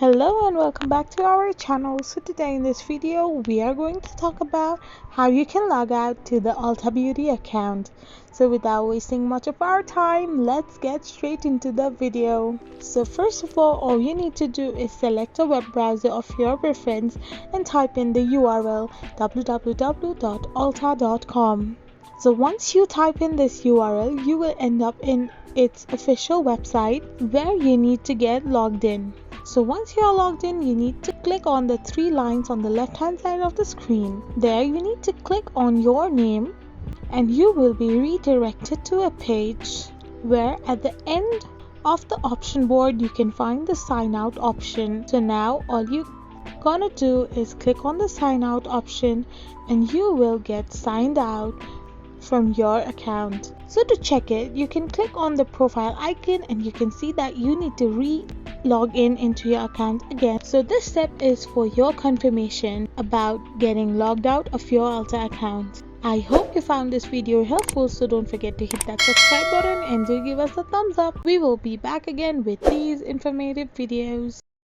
Hello and welcome back to our channel. So today in this video we are going to talk about how you can log out to the Ulta Beauty account. So without wasting much of our time, let's get straight into the video. So first of all you need to do is select a web browser of your preference and type in the URL www.ulta.com. So once you type in this URL, you will end up in its official website where you need to get logged in. So once you are logged in, you need to click on the three lines on the left hand side of the screen. There you need to click on your name and you will be redirected to a page where at the end of the option board you can find the sign out option. So now all you gonna do is click on the sign out option and you will get signed out from your account. So to check it, you can click on the profile icon and you can see that you need to log in into your account again. So this step is for your confirmation about getting logged out of your Ulta account. I hope you found this video helpful, so don't forget to hit that subscribe button and do give us a thumbs up. We will be back again with these informative videos.